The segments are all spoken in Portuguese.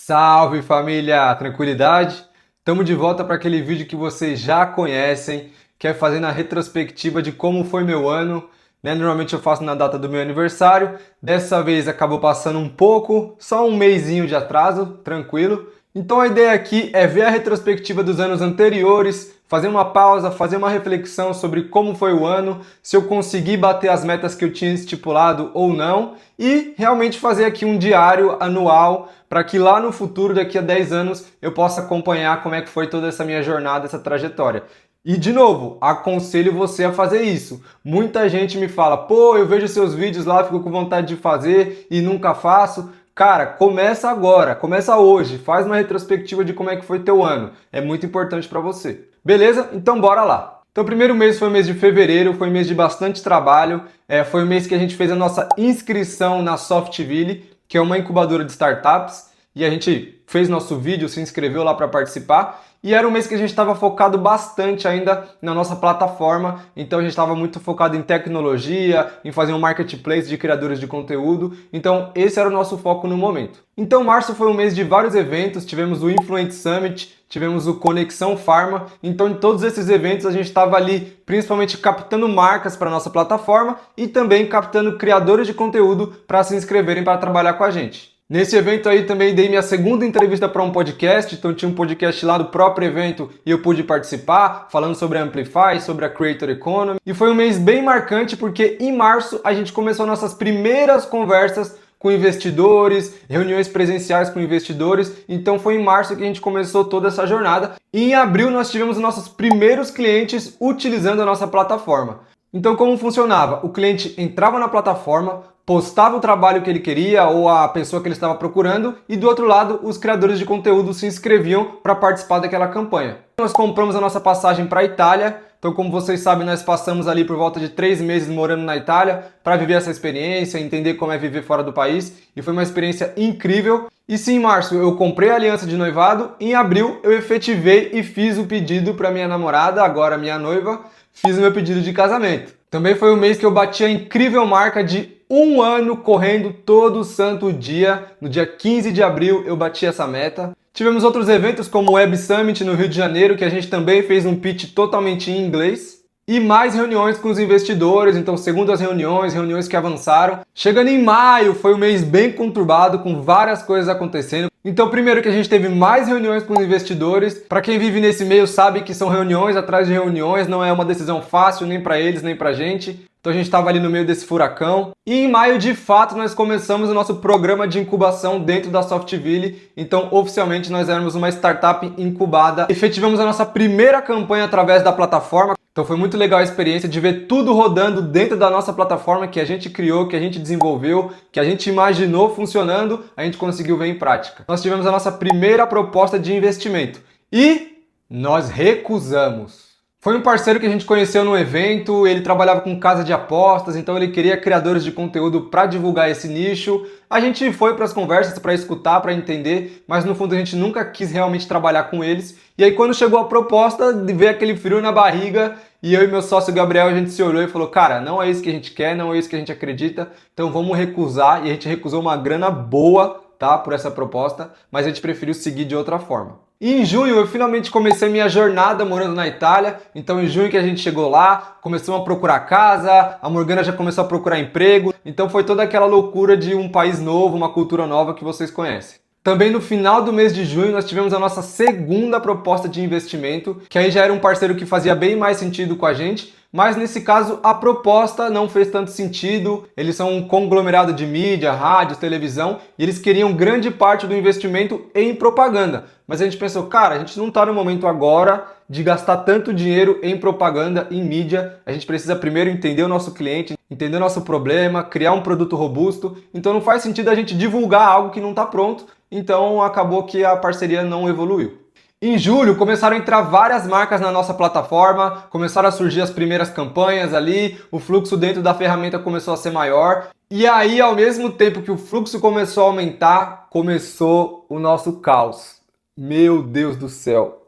Salve família, tranquilidade? Estamos de volta para aquele vídeo que vocês já conhecem, que é fazendo a retrospectiva de como foi meu ano, né? Normalmente eu faço na data do meu aniversário, dessa vez acabou passando um pouco, só um mesinho de atraso, tranquilo. Então a ideia aqui é ver a retrospectiva dos anos anteriores, fazer uma pausa, fazer uma reflexão sobre como foi o ano, se eu consegui bater as metas que eu tinha estipulado ou não, e realmente fazer aqui um diário anual para que lá no futuro, daqui a 10 anos, eu possa acompanhar como é que foi toda essa minha jornada, essa trajetória. E de novo, aconselho você a fazer isso. Muita gente me fala, pô, eu vejo seus vídeos lá, fico com vontade de fazer e nunca faço. Cara, começa agora, começa hoje, faz uma retrospectiva de como é que foi teu ano. É muito importante para você. Beleza? Então bora lá. Então o primeiro mês foi o mês de fevereiro, foi um mês de bastante trabalho. Foi o mês que a gente fez a nossa inscrição na Softville, que é uma incubadora de startups. E a gente fez nosso vídeo, se inscreveu lá para participar. E era um mês que a gente estava focado bastante ainda na nossa plataforma, então a gente estava muito focado em tecnologia, em fazer um marketplace de criadores de conteúdo, então esse era o nosso foco no momento. Então março foi um mês de vários eventos, tivemos o Influence Summit, tivemos o Conexão Pharma, então em todos esses eventos a gente estava ali principalmente captando marcas para a nossa plataforma e também captando criadores de conteúdo para se inscreverem para trabalhar com a gente. Nesse evento aí também dei minha segunda entrevista para um podcast, então tinha um podcast lá do próprio evento e eu pude participar, falando sobre a Amplify, sobre a Creator Economy. E foi um mês bem marcante porque em março a gente começou nossas primeiras conversas com investidores, reuniões presenciais com investidores, então foi em março que a gente começou toda essa jornada. E em abril nós tivemos nossos primeiros clientes utilizando a nossa plataforma. Então como funcionava? O cliente entrava na plataforma, postava o trabalho que ele queria ou a pessoa que ele estava procurando e do outro lado os criadores de conteúdo se inscreviam para participar daquela campanha. Nós compramos a nossa passagem para a Itália, então como vocês sabem nós passamos ali por volta de 3 meses morando na Itália para viver essa experiência, entender como é viver fora do país e foi uma experiência incrível. E sim, em março eu comprei a aliança de noivado, em abril eu efetivei e fiz o pedido para minha namorada, agora minha noiva, fiz o meu pedido de casamento. Também foi o mês que eu bati a incrível marca de 1 ano correndo todo santo dia. No dia 15 de abril eu bati essa meta. Tivemos outros eventos como o Web Summit no Rio de Janeiro, que a gente também fez um pitch totalmente em inglês. E mais reuniões com os investidores, então segundas reuniões que avançaram. Chegando em maio, foi um mês bem conturbado, com várias coisas acontecendo. Então primeiro que a gente teve mais reuniões com os investidores. Para quem vive nesse meio sabe que são reuniões atrás de reuniões, não é uma decisão fácil nem para eles nem para a gente. Então a gente estava ali no meio desse furacão. E em maio, de fato, nós começamos o nosso programa de incubação dentro da Softville. Então, oficialmente, nós éramos uma startup incubada. Efetivamos a nossa primeira campanha através da plataforma. Então foi muito legal a experiência de ver tudo rodando dentro da nossa plataforma que a gente criou, que a gente desenvolveu, que a gente imaginou funcionando, a gente conseguiu ver em prática. Nós tivemos a nossa primeira proposta de investimento e nós recusamos. Foi um parceiro que a gente conheceu num evento, ele trabalhava com casa de apostas, então ele queria criadores de conteúdo para divulgar esse nicho. A gente foi para as conversas para escutar, para entender, mas no fundo a gente nunca quis realmente trabalhar com eles. E aí quando chegou a proposta, veio aquele frio na barriga e eu e meu sócio Gabriel, a gente se olhou e falou, cara, não é isso que a gente quer, não é isso que a gente acredita, então vamos recusar. E a gente recusou uma grana boa, tá, por essa proposta, mas a gente preferiu seguir de outra forma. E em junho eu finalmente comecei minha jornada morando na Itália, então em junho que a gente chegou lá, começamos a procurar casa, a Morgana já começou a procurar emprego, então foi toda aquela loucura de um país novo, uma cultura nova que vocês conhecem. Também no final do mês de junho nós tivemos a nossa segunda proposta de investimento, que aí já era um parceiro que fazia bem mais sentido com a gente, mas nesse caso a proposta não fez tanto sentido, eles são um conglomerado de mídia, rádio, televisão, e eles queriam grande parte do investimento em propaganda. Mas a gente pensou, cara, a gente não está no momento agora de gastar tanto dinheiro em propaganda, em mídia, a gente precisa primeiro entender o nosso cliente, entender o nosso problema, criar um produto robusto, então não faz sentido a gente divulgar algo que não está pronto, então acabou que a parceria não evoluiu. Em julho começaram a entrar várias marcas na nossa plataforma, começaram a surgir as primeiras campanhas ali, o fluxo dentro da ferramenta começou a ser maior. E aí, ao mesmo tempo que o fluxo começou a aumentar, começou o nosso caos. Meu Deus do céu!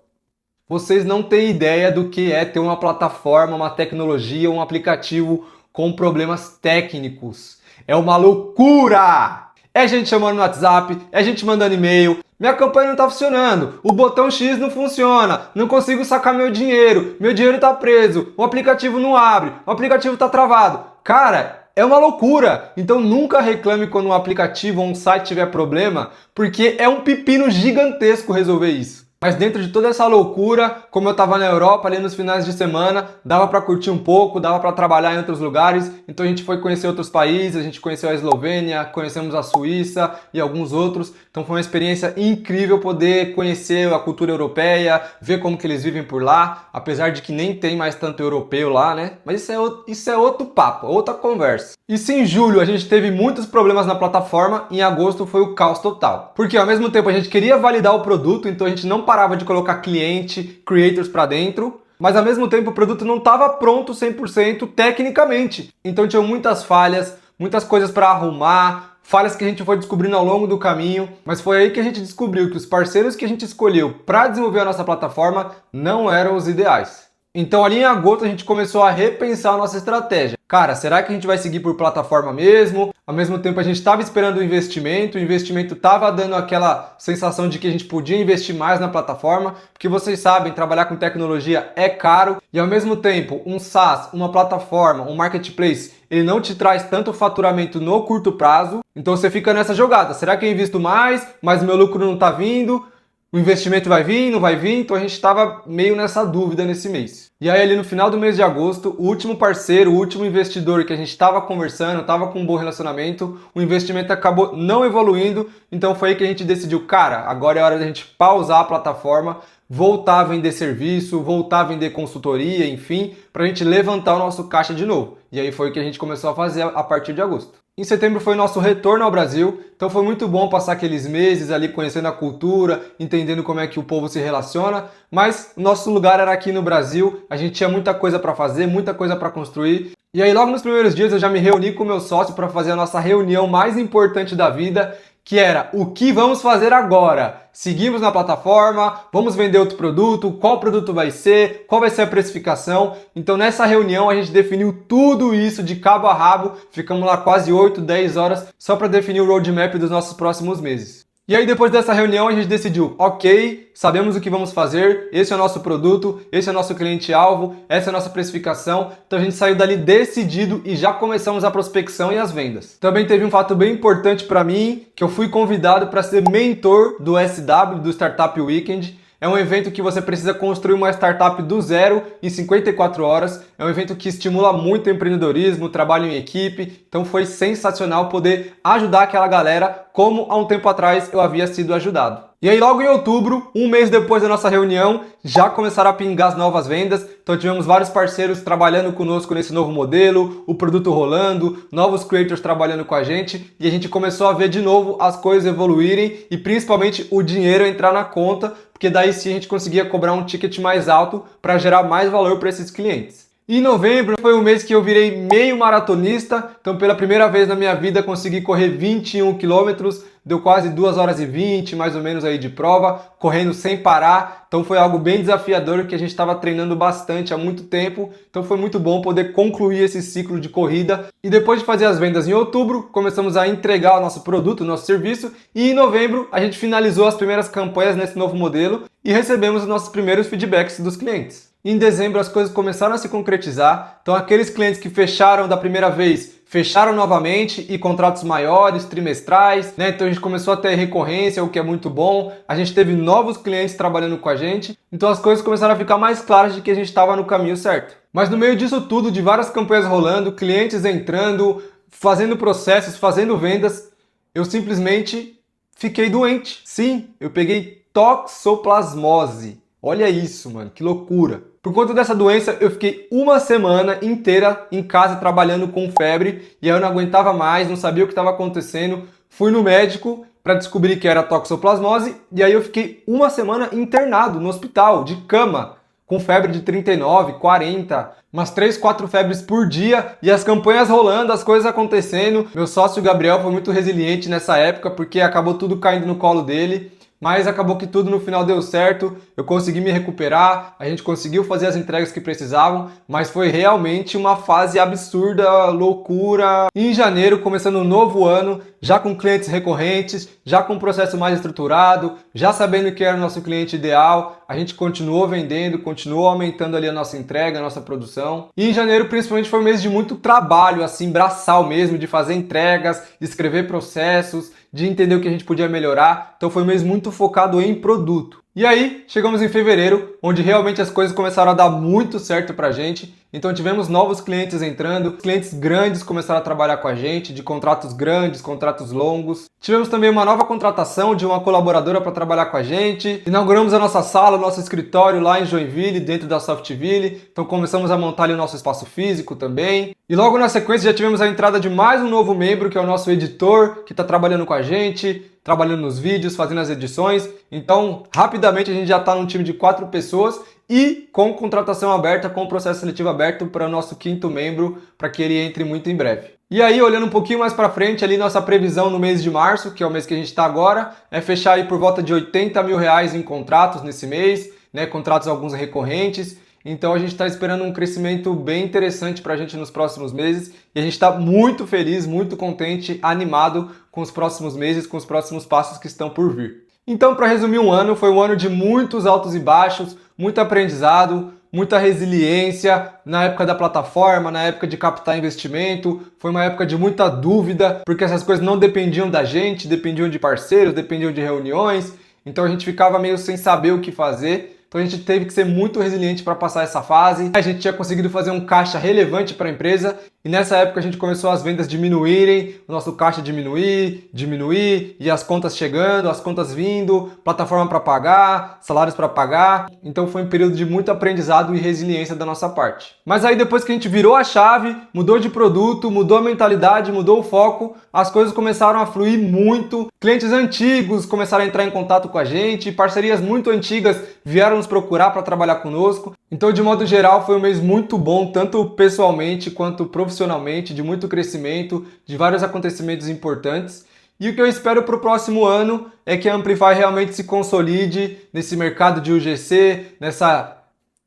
Vocês não têm ideia do que é ter uma plataforma, uma tecnologia, um aplicativo com problemas técnicos. É uma loucura! É gente chamando no WhatsApp, é gente mandando e-mail, Minha campanha não está funcionando, o botão X não funciona, não consigo sacar meu dinheiro está preso, o aplicativo não abre, o aplicativo está travado. Cara, é uma loucura! Então nunca reclame quando um aplicativo ou um site tiver problema, porque é um pepino gigantesco resolver isso. Mas dentro de toda essa loucura, como eu estava na Europa ali nos finais de semana, dava para curtir um pouco, dava para trabalhar em outros lugares, então a gente foi conhecer outros países, a gente conheceu a Eslovênia, conhecemos a Suíça e alguns outros, então foi uma experiência incrível poder conhecer a cultura europeia, ver como que eles vivem por lá, apesar de que nem tem mais tanto europeu lá, né? Mas isso é outro papo, outra conversa. E se em julho a gente teve muitos problemas na plataforma, em agosto foi o caos total. Porque ao mesmo tempo a gente queria validar o produto, então a gente não parava de colocar cliente, creators para dentro, mas ao mesmo tempo o produto não estava pronto 100% tecnicamente. Então tinham muitas falhas, muitas coisas para arrumar, falhas que a gente foi descobrindo ao longo do caminho, mas foi aí que a gente descobriu que os parceiros que a gente escolheu para desenvolver a nossa plataforma não eram os ideais. Então ali em agosto a gente começou a repensar a nossa estratégia. Cara, será que a gente vai seguir por plataforma mesmo? Ao mesmo tempo a gente estava esperando o investimento estava dando aquela sensação de que a gente podia investir mais na plataforma, porque vocês sabem, trabalhar com tecnologia é caro e ao mesmo tempo um SaaS, uma plataforma, um marketplace, ele não te traz tanto faturamento no curto prazo, então você fica nessa jogada. Será que eu invisto mais, mas o meu lucro não está vindo? O investimento vai vir, não vai vir? Então a gente estava meio nessa dúvida nesse mês. E aí ali no final do mês de agosto, o último parceiro, o último investidor que a gente estava conversando, estava com um bom relacionamento, o investimento acabou não evoluindo, então foi aí que a gente decidiu, cara, agora é hora da gente pausar a plataforma, voltar a vender serviço, voltar a vender consultoria, enfim, para a gente levantar o nosso caixa de novo. E aí foi o que a gente começou a fazer a partir de agosto. Em setembro foi nosso retorno ao Brasil, então foi muito bom passar aqueles meses ali conhecendo a cultura, entendendo como é que o povo se relaciona, mas nosso lugar era aqui no Brasil, a gente tinha muita coisa para fazer, muita coisa para construir. E aí logo nos primeiros dias eu já me reuni com o meu sócio para fazer a nossa reunião mais importante da vida, que era o que vamos fazer agora? Seguimos na plataforma, vamos vender outro produto, qual produto vai ser, qual vai ser a precificação. Então nessa reunião a gente definiu tudo isso de cabo a rabo, ficamos lá quase 8, 10 horas só para definir o roadmap dos nossos próximos meses. E aí depois dessa reunião a gente decidiu, ok, sabemos o que vamos fazer, esse é o nosso produto, esse é o nosso cliente-alvo, essa é a nossa precificação, então a gente saiu dali decidido e já começamos a prospecção e as vendas. Também teve um fato bem importante para mim, que eu fui convidado para ser mentor do SW, do Startup Weekend. É um evento que você precisa construir uma startup do zero em 54 horas. É um evento que estimula muito o empreendedorismo, o trabalho em equipe. Então foi sensacional poder ajudar aquela galera como há um tempo atrás eu havia sido ajudado. E aí logo em outubro, um mês depois da nossa reunião, já começaram a pingar as novas vendas. Então tivemos vários parceiros trabalhando conosco nesse novo modelo, o produto rolando, novos creators trabalhando com a gente e a gente começou a ver de novo as coisas evoluírem e principalmente o dinheiro entrar na conta, porque daí sim a gente conseguia cobrar um ticket mais alto para gerar mais valor para esses clientes. E em novembro foi um mês que eu virei meio maratonista, então pela primeira vez na minha vida consegui correr 21 quilômetros, deu quase 2 horas e 20 mais ou menos aí de prova, correndo sem parar, então foi algo bem desafiador que a gente estava treinando bastante há muito tempo, então foi muito bom poder concluir esse ciclo de corrida. E depois de fazer as vendas em outubro, começamos a entregar o nosso produto, o nosso serviço, e em novembro a gente finalizou as primeiras campanhas nesse novo modelo e recebemos os nossos primeiros feedbacks dos clientes. Em dezembro as coisas começaram a se concretizar, então aqueles clientes que fecharam da primeira vez, fecharam novamente e contratos maiores, trimestrais, né? Então a gente começou a ter recorrência, o que é muito bom. A gente teve novos clientes trabalhando com a gente, então as coisas começaram a ficar mais claras de que a gente estava no caminho certo. Mas no meio disso tudo, de várias campanhas rolando, clientes entrando, fazendo processos, fazendo vendas, eu simplesmente fiquei doente. Sim, eu peguei toxoplasmose. Olha isso, mano, que loucura. Por conta dessa doença, eu fiquei uma semana inteira em casa trabalhando com febre e aí eu não aguentava mais, não sabia o que estava acontecendo. Fui no médico para descobrir que era toxoplasmose e aí eu fiquei uma semana internado no hospital, de cama, com febre de 39, 40, umas 3, 4 febres por dia e as campanhas rolando, as coisas acontecendo. Meu sócio Gabriel foi muito resiliente nessa época porque acabou tudo caindo no colo dele. mas acabou que tudo no final deu certo, eu consegui me recuperar, a gente conseguiu fazer as entregas que precisavam, mas foi realmente uma fase absurda, loucura. E em janeiro, começando um novo ano, já com clientes recorrentes, já com um processo mais estruturado, já sabendo que era o nosso cliente ideal, a gente continuou vendendo, continuou aumentando ali a nossa entrega, a nossa produção. E em janeiro, principalmente, foi um mês de muito trabalho, assim, braçal mesmo, de fazer entregas, de escrever processos, de entender o que a gente podia melhorar. Então foi um mês muito focado em produto. E aí, chegamos em fevereiro, onde realmente as coisas começaram a dar muito certo pra gente. Então tivemos novos clientes entrando, clientes grandes começaram a trabalhar com a gente, de contratos grandes, contratos longos. Tivemos também uma nova contratação de uma colaboradora para trabalhar com a gente. Inauguramos a nossa sala, o nosso escritório lá em Joinville, dentro da Softville. Então começamos a montar ali o nosso espaço físico também. E logo na sequência já tivemos a entrada de mais um novo membro, que é o nosso editor, que está trabalhando com a gente, trabalhando nos vídeos, fazendo as edições. Então, rapidamente a gente já está num time de 4 pessoas e com contratação aberta, com o processo seletivo aberto para o nosso 5º membro, para que ele entre muito em breve. E aí, olhando um pouquinho mais para frente, ali nossa previsão no mês de março, que é o mês que a gente está agora, é fechar aí por volta de R$80 mil em contratos nesse mês, né? Contratos alguns recorrentes. Então a gente está esperando um crescimento bem interessante para a gente nos próximos meses e a gente está muito feliz, muito contente, animado com os próximos meses, com os próximos passos que estão por vir. Então, para resumir um ano, foi um ano de muitos altos e baixos, muito aprendizado, muita resiliência na época da plataforma, na época de captar investimento, foi uma época de muita dúvida, porque essas coisas não dependiam da gente, dependiam de parceiros, dependiam de reuniões, então a gente ficava meio sem saber o que fazer. Então a gente teve que ser muito resiliente para passar essa fase. A gente tinha conseguido fazer um caixa relevante para a empresa e nessa época a gente começou as vendas diminuírem, o nosso caixa diminuir, e as contas chegando, as contas vindo, plataforma para pagar, salários para pagar. Então foi um período de muito aprendizado e resiliência da nossa parte. Mas aí depois que a gente virou a chave, mudou de produto, mudou a mentalidade, mudou o foco, as coisas começaram a fluir muito. Clientes antigos começaram a entrar em contato com a gente, parcerias muito antigas vieram nos procurar para trabalhar conosco. Então, de modo geral, foi um mês muito bom, tanto pessoalmente quanto profissionalmente, de muito crescimento, de vários acontecimentos importantes. E o que eu espero para o próximo ano é que a Amplify realmente se consolide nesse mercado de UGC,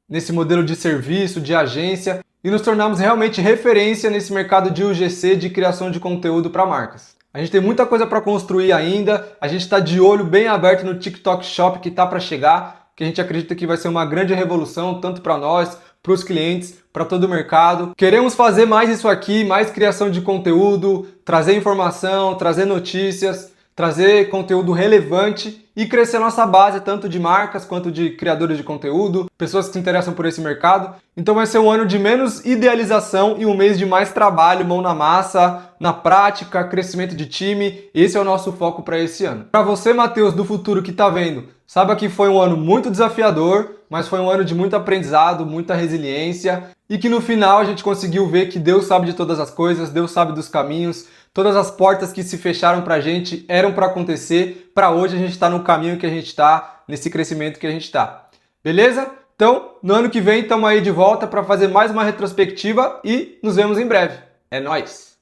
nesse modelo de serviço, de agência, e nos tornarmos realmente referência nesse mercado de UGC, de criação de conteúdo para marcas. A gente tem muita coisa para construir ainda, a gente está de olho bem aberto no TikTok Shop que está para chegar, que a gente acredita que vai ser uma grande revolução, tanto para nós, para os clientes, para todo o mercado. Queremos fazer mais isso aqui, mais criação de conteúdo, trazer informação, trazer notícias, trazer conteúdo relevante e crescer nossa base, tanto de marcas quanto de criadores de conteúdo, pessoas que se interessam por esse mercado. Então vai ser um ano de menos idealização e um mês de mais trabalho, mão na massa, na prática, crescimento de time. Esse é o nosso foco para esse ano. Para você, Matheus, do futuro que está vendo, saiba que foi um ano muito desafiador, mas foi um ano de muito aprendizado, muita resiliência e que no final a gente conseguiu ver que Deus sabe de todas as coisas, Deus sabe dos caminhos, todas as portas que se fecharam pra gente eram para acontecer, para hoje a gente está no caminho que a gente está, nesse crescimento que a gente está. Beleza? Então, no ano que vem estamos aí de volta para fazer mais uma retrospectiva e nos vemos em breve. É nóis!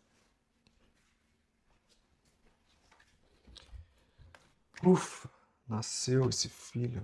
Ufa, nasceu esse filho.